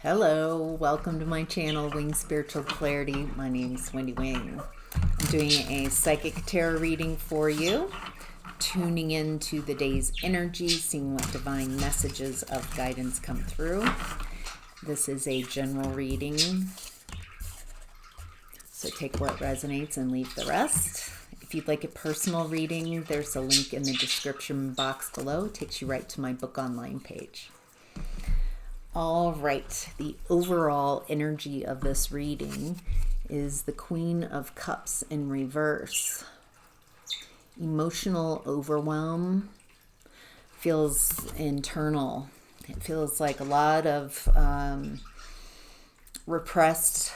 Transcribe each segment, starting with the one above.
Hello, welcome to my channel, Wing Spiritual Clarity. My name is Wendy Wing. I'm doing a psychic tarot reading for you, tuning into the day's energy, seeing what divine messages of guidance come through. This is a general reading, so take what resonates and leave the rest. If you'd like a personal reading, there's a link in the description box below. It takes you right to my book online page. All right, the overall energy of this reading is the Queen of Cups in reverse. Emotional overwhelm feels internal. It feels like a lot of repressed,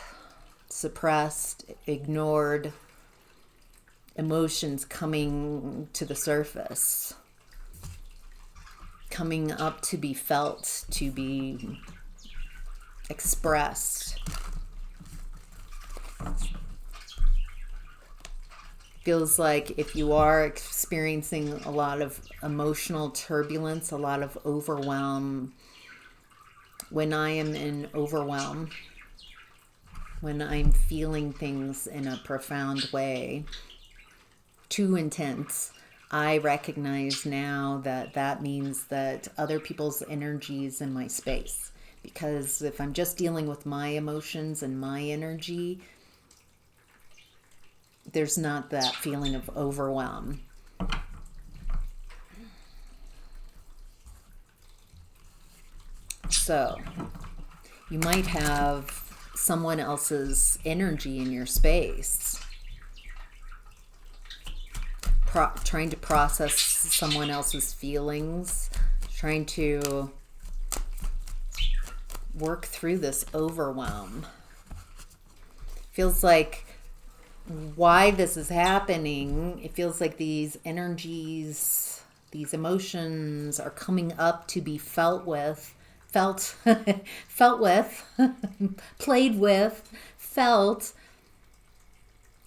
suppressed, ignored emotions coming to the surface, coming up to be felt, to be expressed. Feels like if you are experiencing a lot of emotional turbulence, a lot of overwhelm, when I am in overwhelm, when I'm feeling things in a profound way, too intense, I recognize now that that means that other people's energy is in my space. Because if I'm just dealing with my emotions and my energy, there's not that feeling of overwhelm. So, you might have someone else's energy in your space. Trying to process someone else's feelings, trying to work through this overwhelm. Feels like why this is happening, it feels like these energies, these emotions are coming up to be felt with, played with, felt,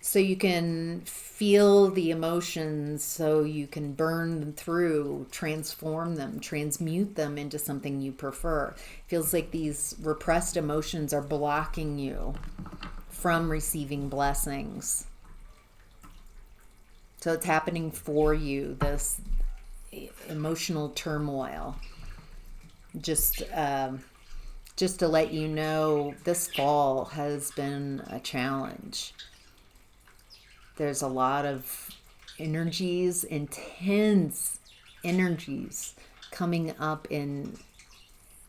so you can feel the emotions, so you can burn them through, transform them, transmute them into something you prefer. Feels like these repressed emotions are blocking you from receiving blessings. So it's happening for you, this emotional turmoil. Just to let you know, this fall has been a challenge. There's a lot of energies, intense energies coming up in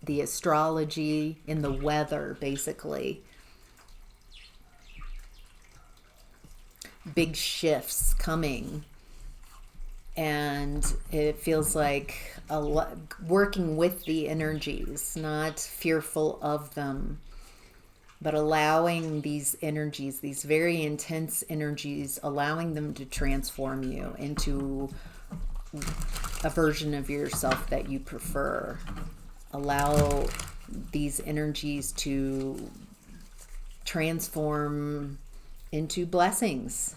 the astrology, in the weather, basically. Big shifts coming. And it feels like working with the energies, not fearful of them, but allowing these energies, these very intense energies, allowing them to transform you into a version of yourself that you prefer. Allow these energies to transform into blessings.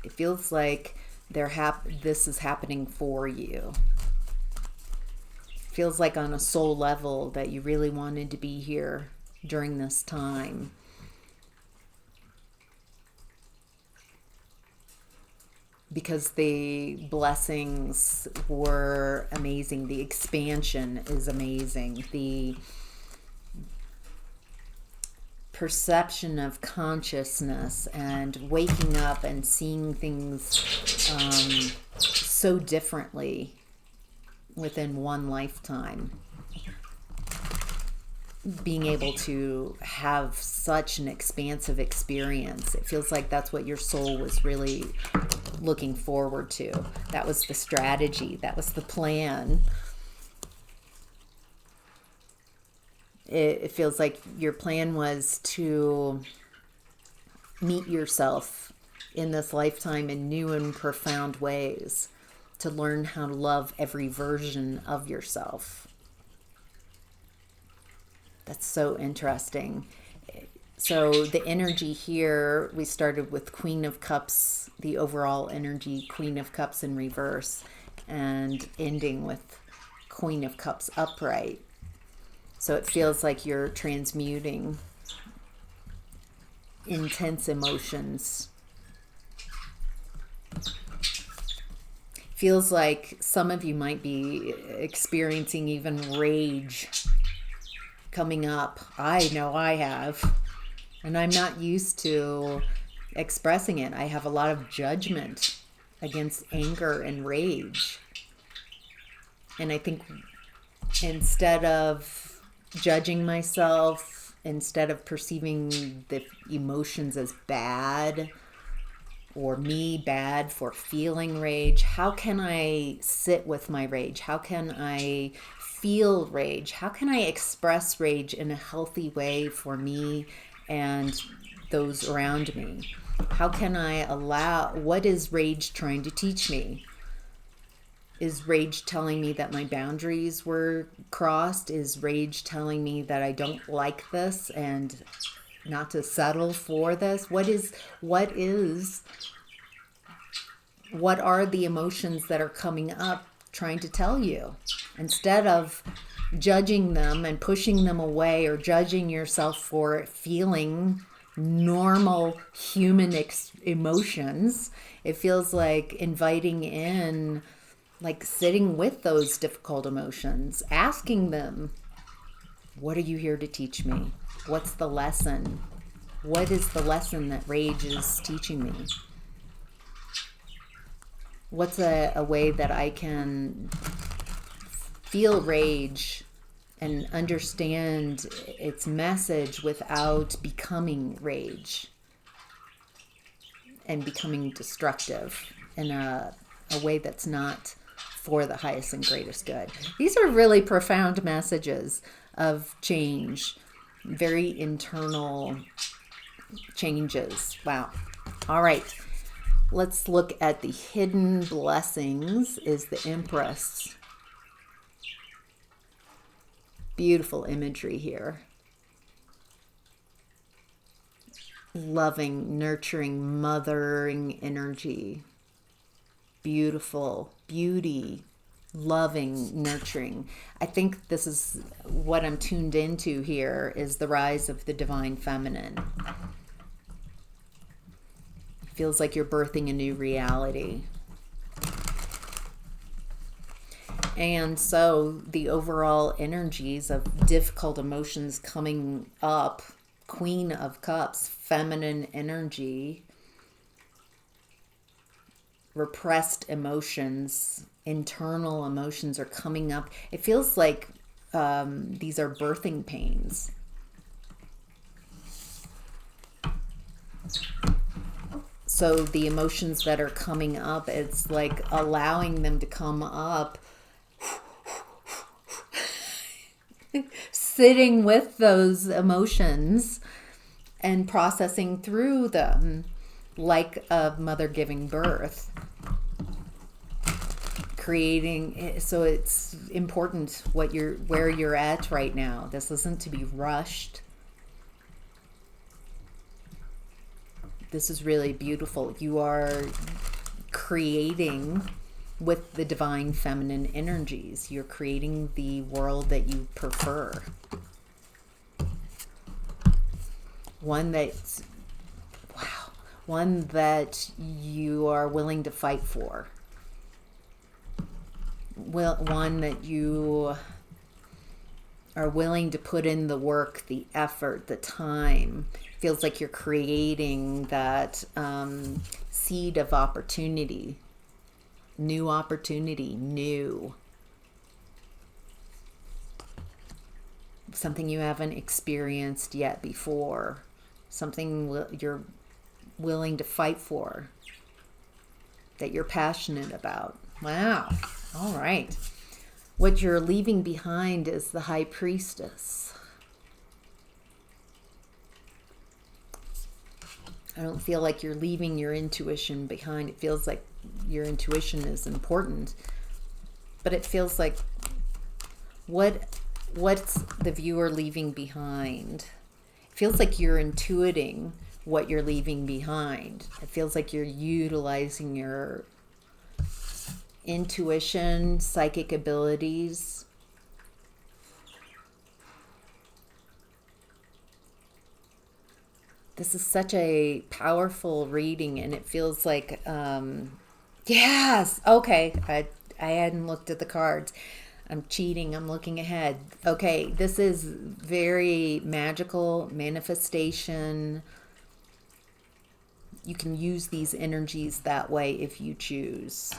It feels like this is happening for you. Feels like on a soul level that you really wanted to be here during this time. Because the blessings were amazing. The expansion is amazing. The perception of consciousness and waking up and seeing things so differently within one lifetime. Being able to have such an expansive experience. It feels like that's what your soul was really looking forward to. That was the strategy. That was the plan. It feels like your plan was to meet yourself in this lifetime in new and profound ways, to learn how to love every version of yourself. That's so interesting. So the energy here, we started with Queen of Cups, the overall energy, Queen of Cups in reverse, and ending with Queen of Cups upright. So it feels like you're transmuting intense emotions. Feels like some of you might be experiencing even rage coming up. I know I have. And I'm not used to expressing it. I have a lot of judgment against anger and rage. And I think instead of judging myself, instead of perceiving the emotions as bad or me bad for feeling rage, how can I sit with my rage? How can I feel rage? How can I express rage in a healthy way for me and those around me? How can I allow, what is rage trying to teach me? Is rage telling me that my boundaries were crossed? Is rage telling me that I don't like this and not to settle for this? What are the emotions that are coming up trying to tell you? Instead of judging them and pushing them away, or judging yourself for feeling normal human emotions, it feels like inviting in, like sitting with those difficult emotions, asking them, what are you here to teach me? What's the lesson? What is the lesson that rage is teaching me? What's a way that I can feel rage and understand its message without becoming rage and becoming destructive in a way that's not for the highest and greatest good? These are really profound messages of change, very internal changes. Wow. All right. Let's look at the hidden blessings. Is the Empress. Beautiful imagery here. Loving, nurturing, mothering energy. Beautiful, beauty, loving, nurturing. I think this is what I'm tuned into here, is the rise of the divine feminine. It feels like you're birthing a new reality. And so the overall energies of difficult emotions coming up, Queen of Cups, feminine energy, repressed emotions, internal emotions are coming up. It feels like these are birthing pains. So the emotions that are coming up, it's like allowing them to come up, sitting with those emotions and processing through them, like a mother giving birth, creating. So it's important where you're at right now. This isn't to be rushed. This is really beautiful. You are creating with the divine feminine energies. You're creating the world that you prefer. One that's, wow, one that you are willing to fight for. One that you are willing to put in the work, the effort, the time. Feels like you're creating that seed of opportunity. New opportunity, new. Something you haven't experienced yet before. Something you're willing to fight for. That you're passionate about. Wow. All right. What you're leaving behind is the High Priestess. I don't feel like you're leaving your intuition behind. It feels like your intuition is important, but it feels like what's the viewer leaving behind? It feels like you're intuiting what you're leaving behind. It feels like you're utilizing your intuition, psychic abilities This is such a powerful reading, and it feels like, yes, okay. I hadn't looked at the cards. I'm cheating. I'm looking ahead. Okay, this is very magical manifestation. You can use these energies that way if you choose.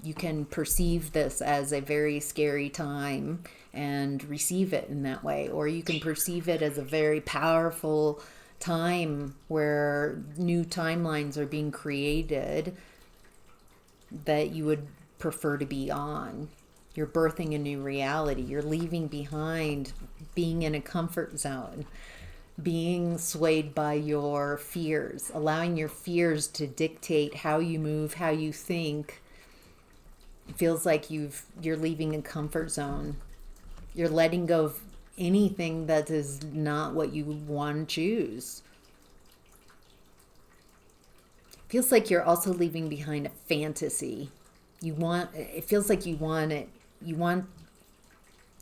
You can perceive this as a very scary time and receive it in that way, or you can perceive it as a very powerful time where new timelines are being created that you would prefer to be on. You're birthing a new reality. You're leaving behind being in a comfort zone, being swayed by your fears, allowing your fears to dictate how you move, how you think. It feels like you're leaving a comfort zone. You're letting go of anything that is not what you want to choose. It feels like you're also leaving behind a fantasy. It feels like you want it. You want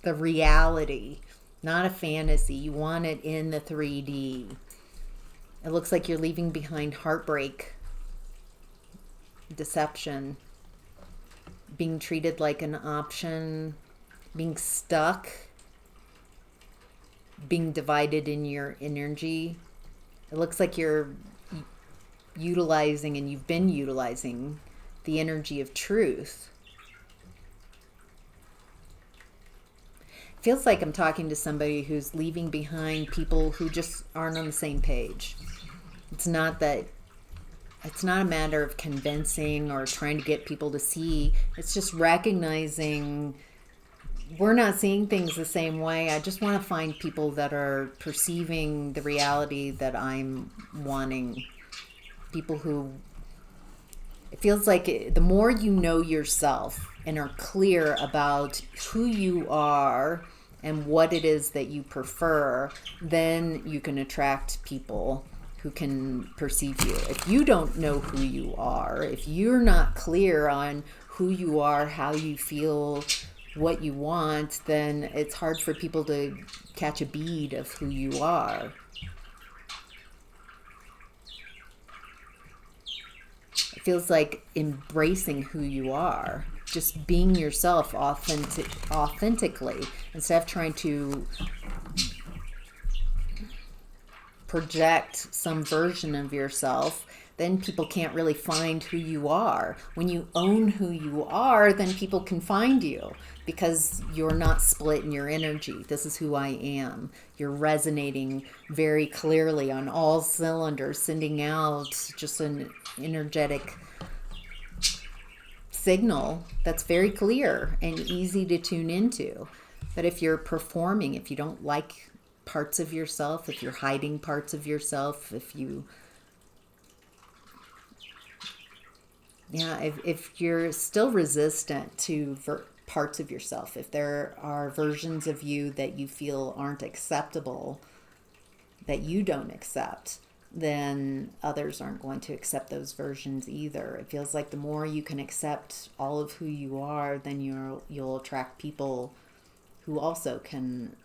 the reality, not a fantasy. You want it in the 3D. It looks like you're leaving behind heartbreak, deception, being treated like an option, being stuck, being divided in your energy. It looks like you're utilizing, and you've been utilizing, the energy of truth. It feels like I'm talking to somebody who's leaving behind people who just aren't on the same page. It's not a matter of convincing or trying to get people to see. It's just recognizing we're not seeing things the same way. I just want to find people that are perceiving the reality that I'm wanting. People who, it feels like the more you know yourself and are clear about who you are and what it is that you prefer, then you can attract people who can perceive you. If you don't know who you are, if you're not clear on who you are, how you feel, what you want, then it's hard for people to catch a bead of who you are. It feels like embracing who you are, just being yourself authentically, instead of trying to project some version of yourself. Then people can't really find who you are. When you own who you are, then people can find you because you're not split in your energy. This is who I am. You're resonating very clearly on all cylinders, sending out just an energetic signal that's very clear and easy to tune into. But if you're performing, if you don't like parts of yourself, if you're hiding parts of yourself, if you're still resistant to parts of yourself, if there are versions of you that you feel aren't acceptable, that you don't accept, then others aren't going to accept those versions either. It feels like the more you can accept all of who you are, then you'll attract people who also can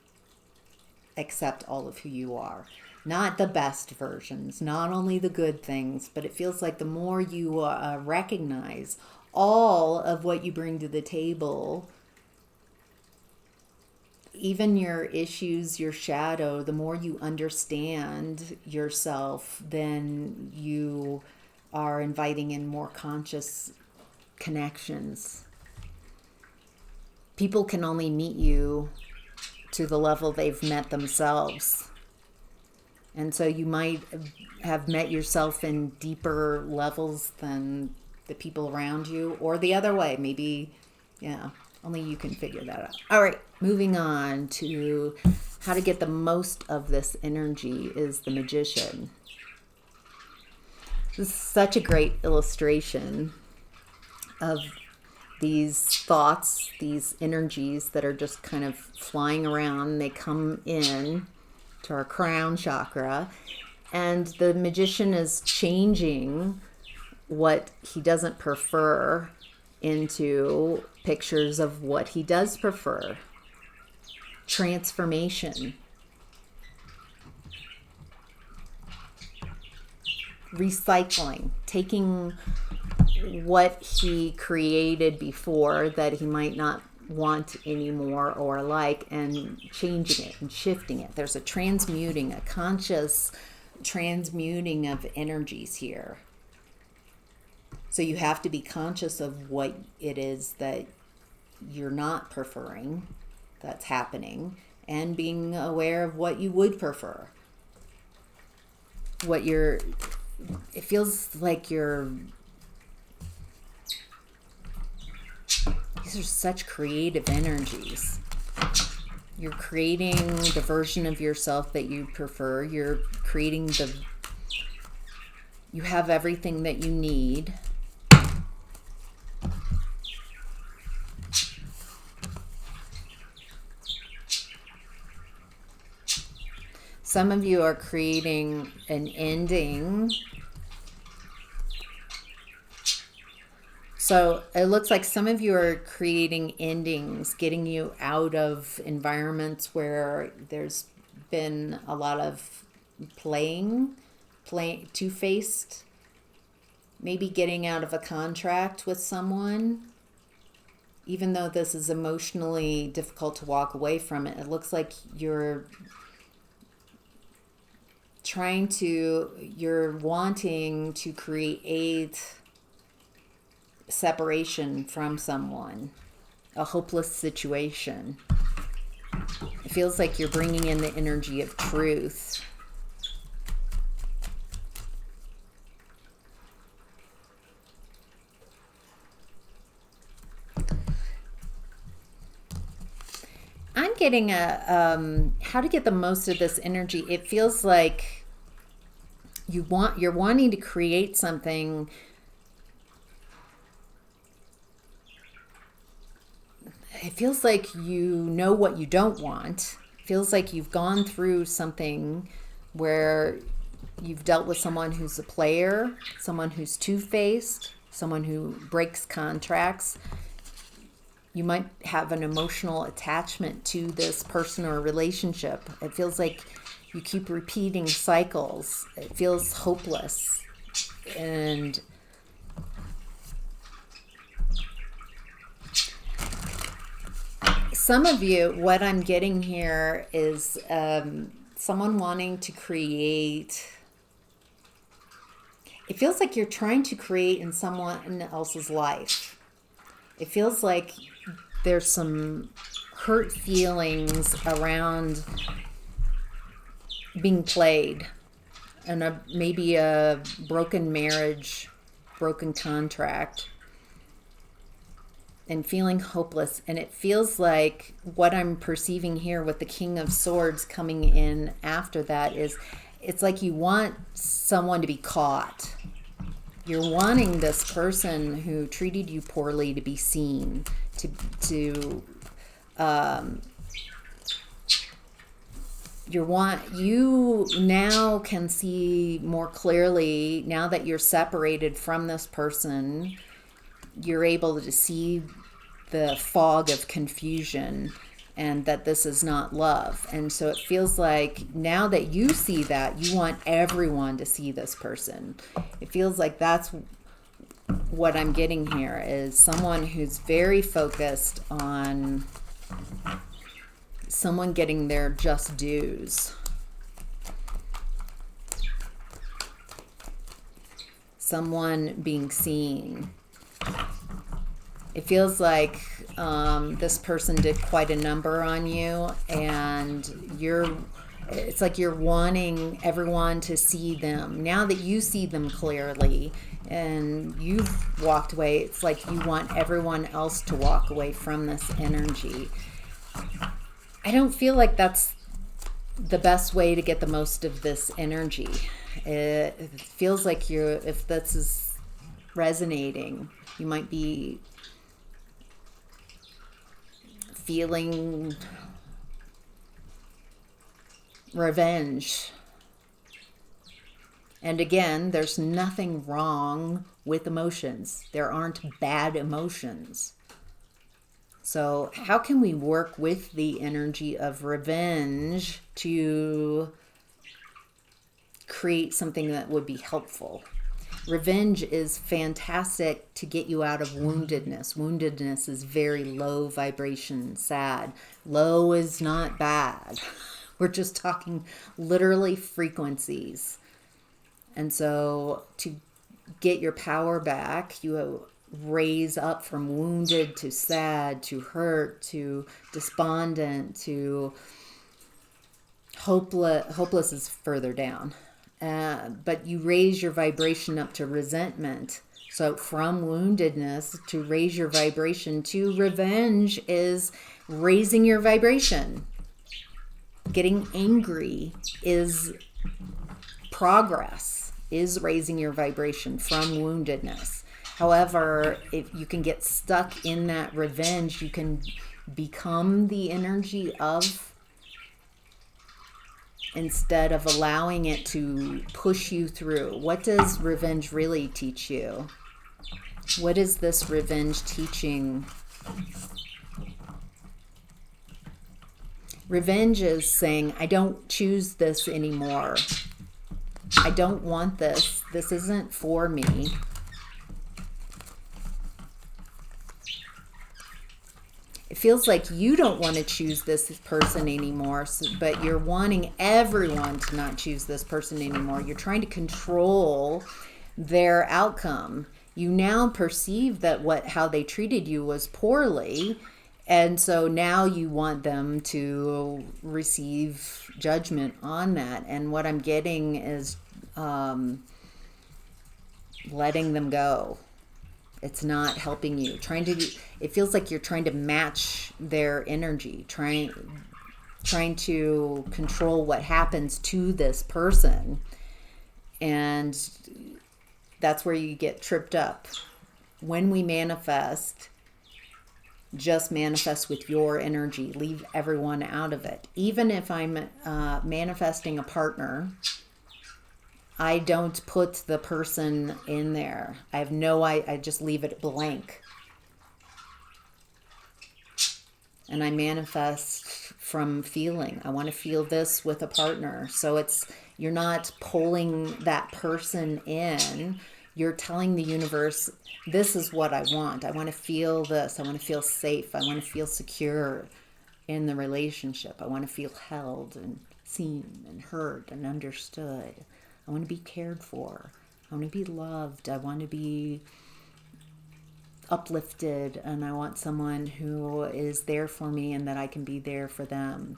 accept all of who you are. Not the best versions, not only the good things, but it feels like the more you recognize all of what you bring to the table, even your issues, your shadow, the more you understand yourself, then you are inviting in more conscious connections. People can only meet you to the level they've met themselves. And so you might have met yourself in deeper levels than the people around you, or the other way. Maybe, only you can figure that out. All right, moving on to how to get the most of this energy is the Magician. This is such a great illustration of these thoughts, these energies that are just kind of flying around. They come in to our crown chakra, and the Magician is changing what he doesn't prefer into pictures of what he does prefer. Transformation. recycling, taking what he created before that he might not want anymore or like, and changing it and shifting it. There's a transmuting, a conscious transmuting of energies here. So you have to be conscious of what it is that you're not preferring that's happening, and being aware of what you would prefer. It feels like these are such creative energies. You're creating the version of yourself that you prefer. You're creating you have everything that you need. Some of you are creating an ending. So it looks like some of you are creating endings, getting you out of environments where there's been a lot of playing two-faced, maybe getting out of a contract with someone. Even though this is emotionally difficult to walk away from it, it looks like you're wanting to create separation from someone, a hopeless situation. It feels like you're bringing in the energy of truth. I'm getting how to get the most of this energy. It feels like you're wanting to create something. It feels like you know what you don't want. It feels like you've gone through something where you've dealt with someone who's a player, someone who's two-faced, someone who breaks contracts. You might have an emotional attachment to this person or relationship. It feels like you keep repeating cycles. It feels hopeless. And some of you, what I'm getting here is someone wanting to create. It feels like you're trying to create in someone else's life. It feels like there's some hurt feelings around being played, and maybe a broken marriage, broken contract, and feeling hopeless. And it feels like what I'm perceiving here with the King of Swords coming in after that is, it's like you want someone to be caught. You're wanting this person who treated you poorly to be seen, you now can see more clearly, now that you're separated from this person, you're able to see the fog of confusion and that this is not love. And so it feels like now that you see that, you want everyone to see this person. It feels like that's what I'm getting here, is someone who's very focused on someone getting their just dues. Someone being seen. It feels like this person did quite a number on you, and it's like you're wanting everyone to see them. Now that you see them clearly and you've walked away, it's like you want everyone else to walk away from this energy. I don't feel like that's the best way to get the most of this energy. It feels like if this is resonating, you might be feeling revenge. And again, there's nothing wrong with emotions. There aren't bad emotions. So how can we work with the energy of revenge to create something that would be helpful. Revenge is fantastic to get you out of woundedness. Woundedness is very low vibration, sad. Low is not bad. We're just talking literally frequencies. And so to get your power back, you raise up from wounded to sad, to hurt, to despondent, to hopeless. Hopeless is further down. But you raise your vibration up to resentment. So from woundedness to raise your vibration to revenge is raising your vibration. Getting angry is progress, is raising your vibration from woundedness. However, if you can get stuck in that revenge, you can become the energy of, instead of allowing it to push you through. What does revenge really teach you? What is this revenge teaching? Revenge is saying, I don't choose this anymore. I don't want this. This isn't for me. It feels like you don't want to choose this person anymore, but you're wanting everyone to not choose this person anymore. You're trying to control their outcome. You now perceive that how they treated you was poorly, and so now you want them to receive judgment on that. And what I'm getting is letting them go. It's not helping you. It feels like you're trying to match their energy, trying to control what happens to this person. And that's where you get tripped up. When we manifest, just manifest with your energy. Leave everyone out of it. Even if I'm manifesting a partner, I don't put the person in there. I just leave it blank. And I manifest from feeling. I want to feel this with a partner. So you're not pulling that person in. You're telling the universe, this is what I want. I want to feel this. I want to feel safe. I want to feel secure in the relationship. I want to feel held and seen and heard and understood. I want to be cared for. I want to be loved. I want to be uplifted, and I want someone who is there for me and that I can be there for them.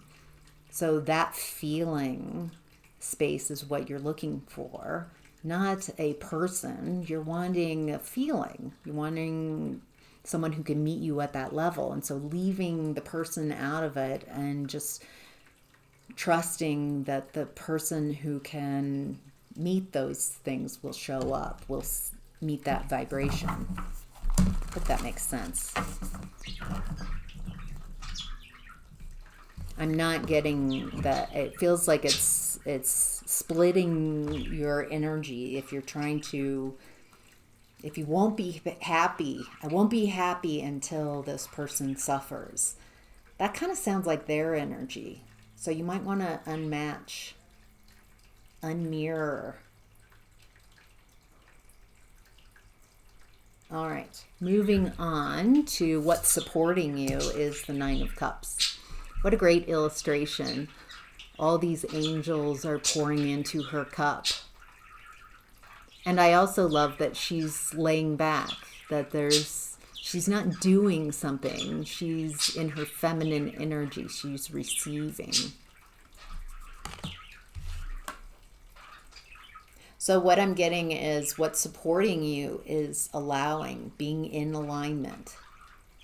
So that feeling space is what you're looking for, not a person. You're wanting a feeling. You're wanting someone who can meet you at that level. And so leaving the person out of it and just trusting that the person who can meet those things will show up, will meet that vibration. If that makes sense. I'm not getting that. It feels like it's splitting your energy. If you won't be happy, I won't be happy until this person suffers. That kind of sounds like their energy. So you might want to unmirror. All right, moving on to what's supporting you is the Nine of Cups. What a great illustration. All these angels are pouring into her cup. And I also love that she's laying back, that she's not doing something. She's in her feminine energy. She's receiving. So what I'm getting is what's supporting you is allowing, being in alignment.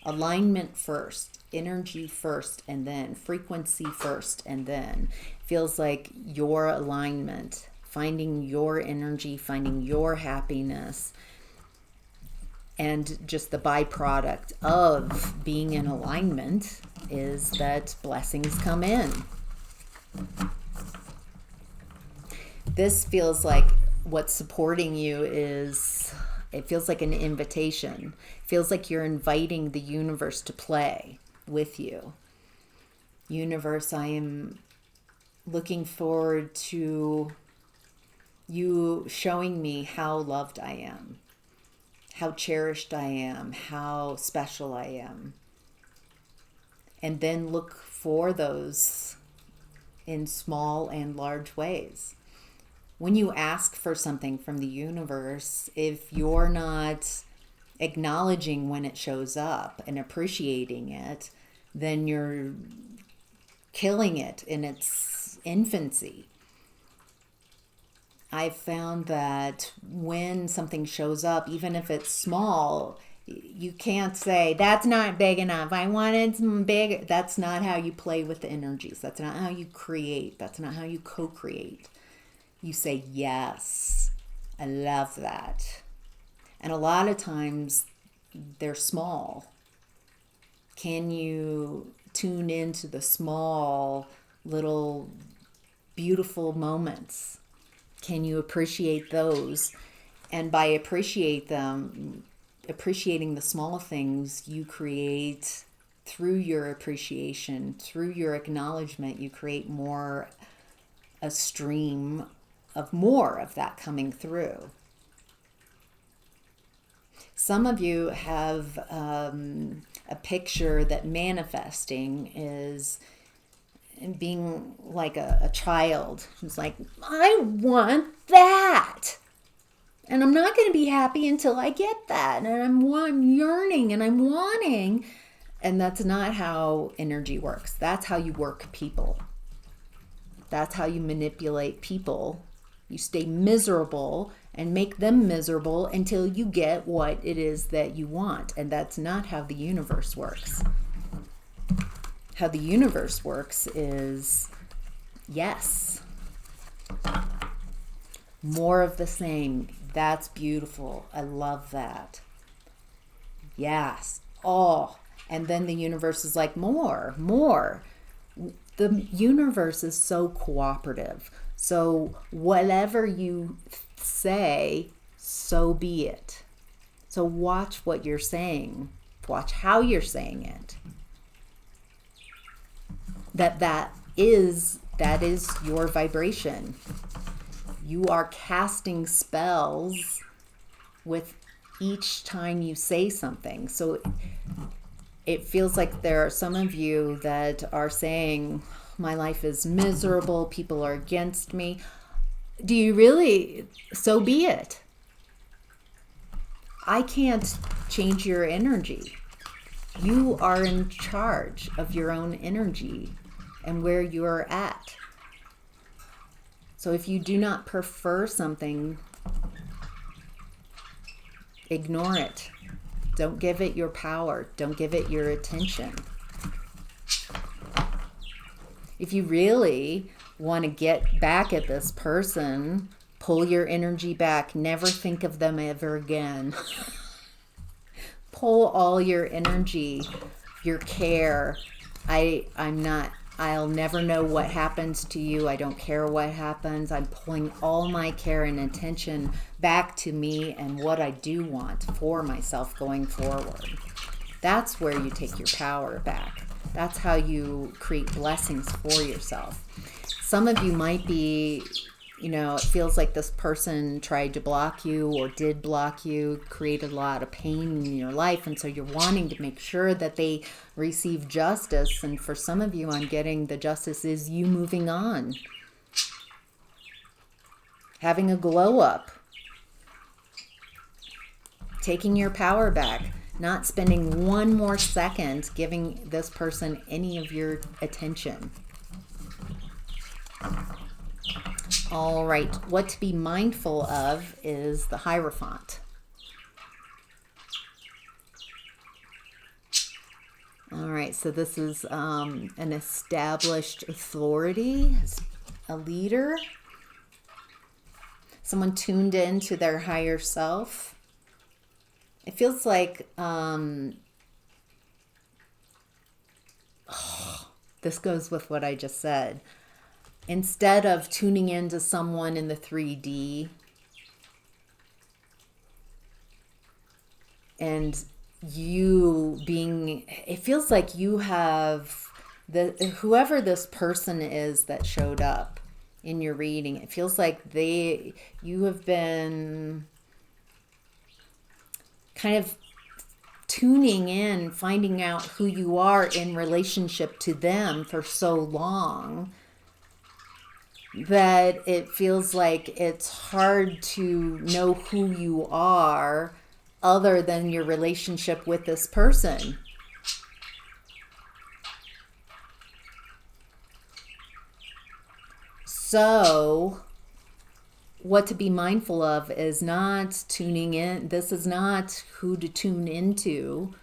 Alignment first, energy first, and then frequency first, and then feels like your alignment, finding your energy, finding your happiness, and just the byproduct of being in alignment is that blessings come in. This feels like what's supporting you is, it feels like an invitation. It feels like you're inviting the universe to play with you. Universe, I am looking forward to You showing me how loved I am, how cherished I am, how special I am. And then look for those in small and large ways. When you ask for something from the universe, if you're not acknowledging when it shows up and appreciating it, then you're killing it in its infancy. I've found that when something shows up, even if it's small, you can't say, that's not big enough. I wanted some big. That's not how you play with the energies. That's not how you create. That's not how you co-create. You say, yes, I love that. And a lot of times they're small. Can you tune into the small, little, beautiful moments? Can you appreciate those? And by appreciating the small things, you create, through your appreciation, through your acknowledgement, you create a stream of more of that coming through. Some of you have a picture that manifesting is being like a child who's like, I want that. And I'm not going to be happy until I get that. And I'm yearning and I'm wanting. And that's not how energy works. That's how you work people. That's how you manipulate people. You stay miserable and make them miserable until you get what it is that you want. And that's not how the universe works. How the universe works is, yes, more of the same. That's beautiful. I love that. Yes. Oh, and then the universe is like, more. The universe is so cooperative. So whatever you say, so be it. So watch what you're saying. Watch how you're saying it. That is your vibration. You are casting spells with each time you say something. So it feels like there are some of you that are saying, my life is miserable, people are against me. Do you really? So be it. I can't change your energy. You are in charge of your own energy and where you're at. So if you do not prefer something, ignore it. Don't give it your power. Don't give it your attention. If you really want to get back at this person, pull your energy back. Never think of them ever again. Pull all your energy, your care. I'll never know what happens to you. I don't care what happens. I'm pulling all my care and attention back to me and what I do want for myself going forward. That's where you take your power back. That's how you create blessings for yourself. Some of you might be, it feels like this person tried to block you or did block you, created a lot of pain in your life. And so you're wanting to make sure that they receive justice. And for some of you, I'm getting the justice is you moving on. Having a glow up. Taking your power back. Not spending one more second giving this person any of your attention. All right, what to be mindful of is the Hierophant. All right, so this is an established authority, a leader, someone tuned into their higher self. It feels like this goes with what I just said. Instead of tuning into someone in the 3D and you being, it feels like you have whoever this person is that showed up in your reading. It feels like you have been kind of tuning in, finding out who you are in relationship to them for so long that it feels like it's hard to know who you are other than your relationship with this person. So what to be mindful of is not tuning in. This is not who to tune into,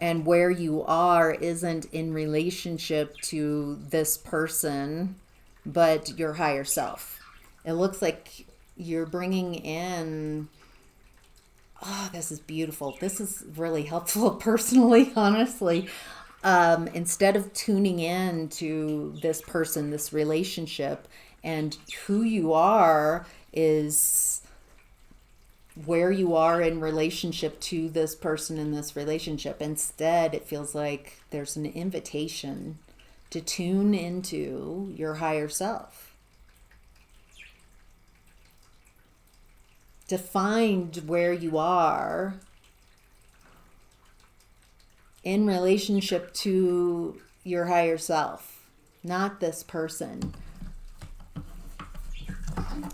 and where you are isn't in relationship to this person, but your higher self. It looks like you're bringing in, oh, this is beautiful. This is really helpful personally, honestly. Instead of tuning in to this person, this relationship, and who you are is where you are in relationship to this person in this relationship. Instead, it feels like there's an invitation to tune into your higher self, to find where you are in relationship to your higher self, not this person.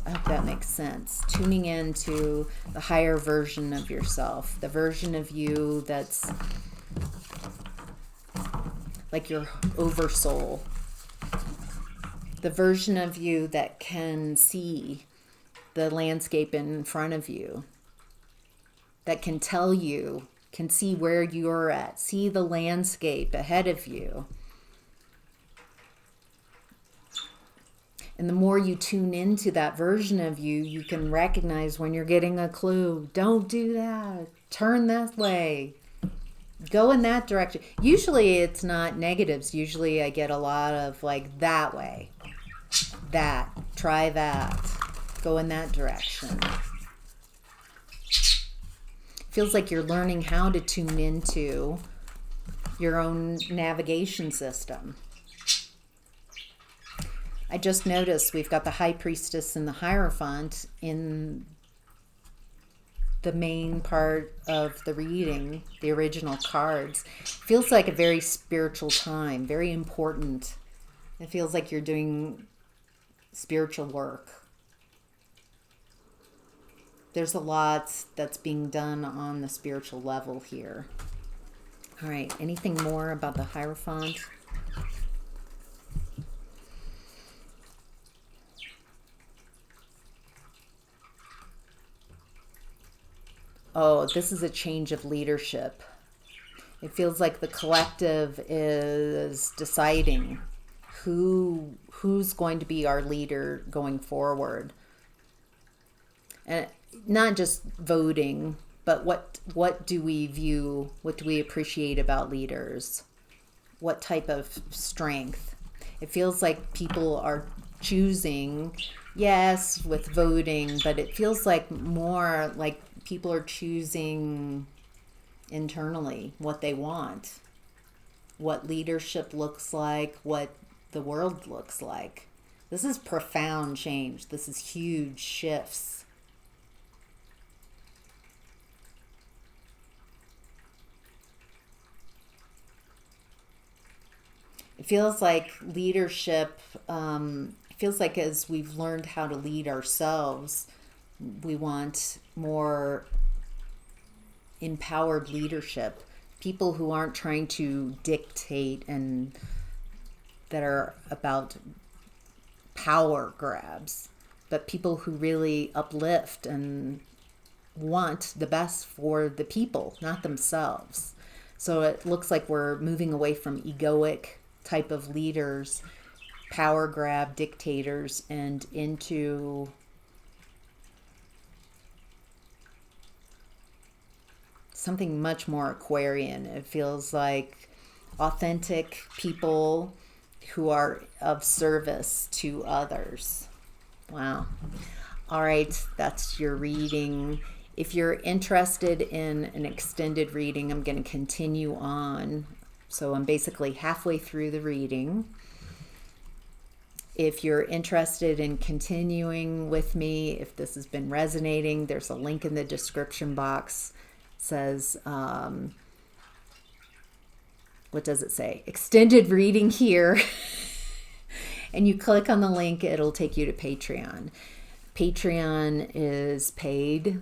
I hope that makes sense. Tuning into the higher version of yourself, the version of you that's like your oversoul, the version of you that can see the landscape in front of you, that can tell you, can see where you're at, see the landscape ahead of you. And the more you tune into that version of you, you can recognize when you're getting a clue. Don't do that. Turn that way. Go in that direction. Usually it's not negatives. Usually I get a lot of like that way. That. Try that. Go in that direction. Feels like you're learning how to tune into your own navigation system. I just noticed we've got the High Priestess and the Hierophant in the main part of the reading, the original cards. Feels like a very spiritual time, very important. It feels like you're doing spiritual work. There's a lot that's being done on the spiritual level here. All right, anything more about the Hierophant? Oh, this is a change of leadership. It feels like the collective is deciding who's going to be our leader going forward. And not just voting, but what do we view, what do we appreciate about leaders? What type of strength? It feels like people are choosing, yes, with voting, but it feels like more like people are choosing internally what they want, what leadership looks like, what the world looks like. This is profound change. This is huge shifts. It feels like leadership, feels like as we've learned how to lead ourselves, we want more empowered leadership. People who aren't trying to dictate and that are about power grabs, but people who really uplift and want the best for the people, not themselves. So it looks like we're moving away from egoic type of leaders, power grab dictators, and into something much more Aquarian. It feels like authentic people who are of service to others. Wow. All right, that's your reading. If you're interested in an extended reading, I'm going to continue on. So I'm basically halfway through the reading. if you're interested in continuing with me, if this has been resonating, there's a link in the description box. It says, what does it say? Extended reading here. And you click on the link, it'll take you to Patreon. Patreon is paid.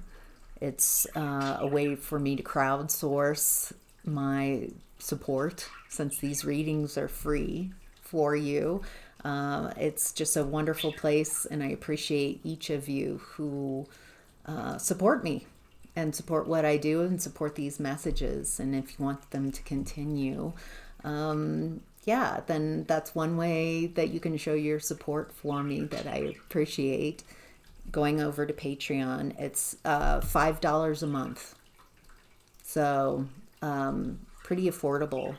It's a way for me to crowdsource my support, since these readings are free for you. It's just a wonderful place, and I appreciate each of you who support me and support what I do and support these messages. And if you want them to continue, yeah, then that's one way that you can show your support for me that I appreciate. Going over to Patreon, it's $5 a month. So pretty affordable.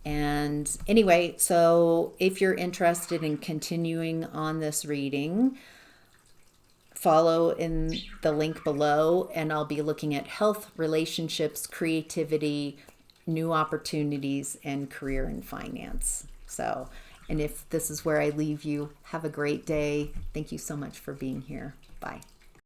And anyway, so if you're interested in continuing on this reading, follow in the link below, and I'll be looking at health, relationships, creativity, new opportunities, and career and finance. So, and if this is where I leave you, have a great day. Thank you so much for being here. Bye.